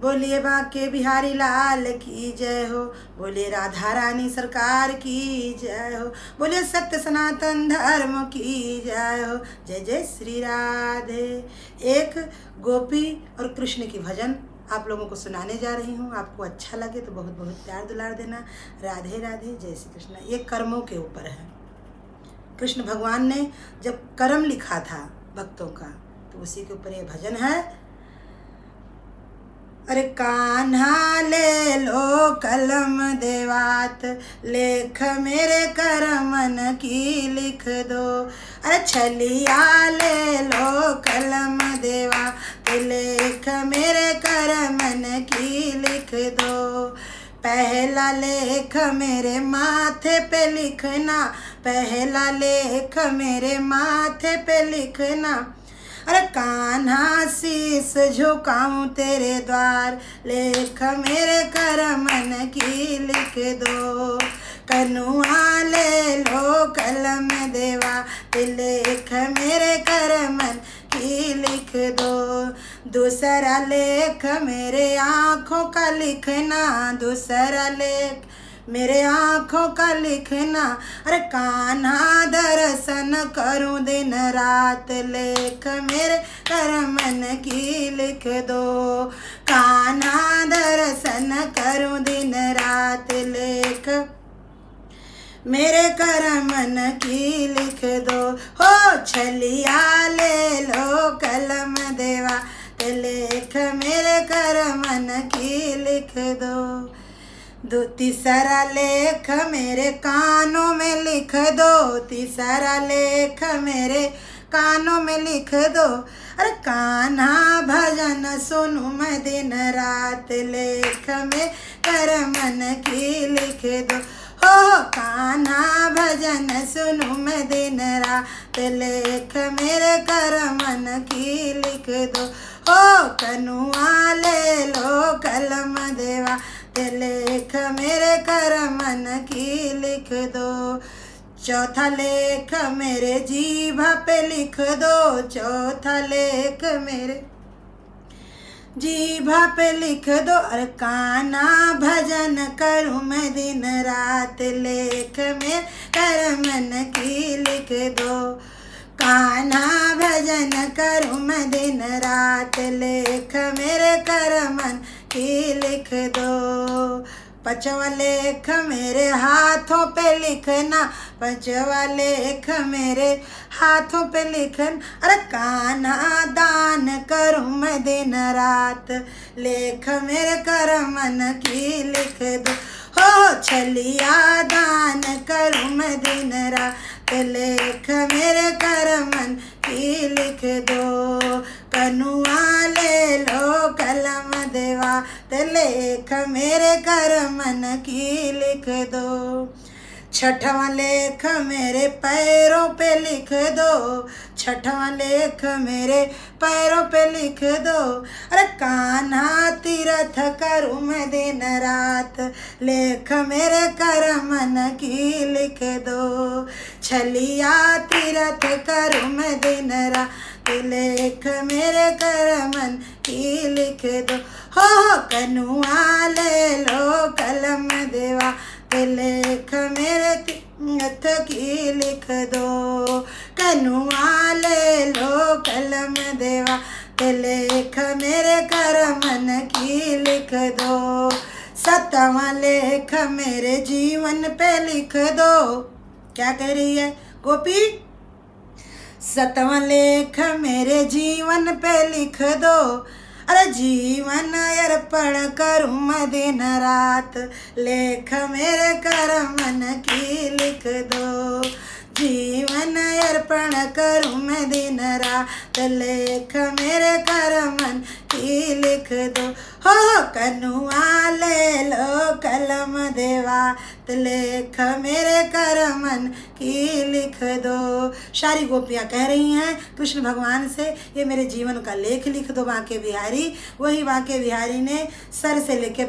बोलिए बांके बिहारी लाल की जय हो, बोलिए राधा रानी सरकार की जय हो, बोलिए सत्य सनातन धर्म की जय हो, जय जय श्री राधे। एक गोपी और कृष्ण की भजन आप लोगों को सुनाने जा रही हूँ। आपको अच्छा लगे तो बहुत बहुत प्यार दुलार देना। राधे राधे, जय श्री कृष्ण। ये कर्मों के ऊपर है। कृष्ण भगवान ने जब कर्म लिखा था भक्तों का तो उसी के ऊपर ये भजन है। अरे कान्हा ले लो कलम देवात, लेख मेरे करमन की लिख दो। अरे छलिया ले लो कलम देवात, लेख मेरे करमन की लिख दो। पहला लेख मेरे माथे पे लिखना, पहला लेख मेरे माथे पे लिखना। अरे कान्हा शीस झुकाऊं तेरे द्वार, लेख मेरे करमन की लिख दो। कनुआ ले लो कलम देवा, लेख मेरे करमन की लिख दो। दूसरा लेख मेरे आँखों का लिखना, दूसरा लेख मेरे आँखों का लिखना। अरे कान्हा दर्शन करूं दिन रात, लेख मेरे करमन की लिख दो। कान्हा दर्शन करूं दिन रात, लेख मेरे करमन की लिख दो। हो छलिया ले लो कलम देवा, लेख मेरे करमन की लिख दो। तीसरा लेख मेरे कानों में लिख दो, तीसरा लेख मेरे कानों में लिख दो। अरे कान्हा भजन सुनूं मैं दिन रात, लेख में करमन की लिख दो। हो कान्हा भजन सुनूं मैं दिन रात, लेख मेरे करमन की लिख दो। हो कनुआ ले लो कलम देवा, लेख मेरे करमन की लिख दो। चौथा लेख मेरे जीभा पे लिख दो, चौथा लेख मेरे जीभा पे लिख दो। अरे कान्हा भजन करूं मैं दिन रात, लेख में करमन की लिख दो। कान्हा भजन करूं मैं दिन रात, लेख मेरे करमन की लिख दो। पांचवा लेख मेरे हाथों पे लिखना, पांचवा लेख मेरे हाथों पे लिखना। अरे कान्हा दान करूं मैं दिन रात, लेख मेरे करमन की लिख दो। हो छलिया दान करूं मैं दिन रात, लेख मेरे करमन की लिख दो। कनुआ ले लो कलम देवा, लेख मेरे करमन की लिख दो। छठवां लेख मेरे पैरों पे लिख दो, छठवां लेख मेरे पैरों पे लिख दो। अरे कान्हा तीर्थ करूं मैं दिन रात, लेख मेरे करमन की लिख दो। छलिया तीर्थ करूं मैं दिन रात, लेख मेरे करमन की लिख दो। हो कनुआ ले लो कलम देवा, लेख मेरे तीर्थ की लिख दो। कनुआ ले लो कलम देवा, लेख मेरे करमन की लिख दो। सातवां लेख मेरे जीवन पे लिख दो। क्या कह रही है गोपी? सातवां लेख मेरे जीवन पे लिख दो। अरे जीवन अर्पण करूं मैं दिन रात, लेख मेरे करमन की लिख दो। जीवन अर्पण करूं मैं दिन रात, लेख मेरे करमन की लिख दो। हो कनुआ ले लो कलम देवा, लेख मेरे करमन की लिख दो। सारी गोपियाँ कह रही हैं कृष्ण भगवान से, ये मेरे जीवन का लेख लिख दो बांके बिहारी। वही बांके बिहारी ने सर से लेके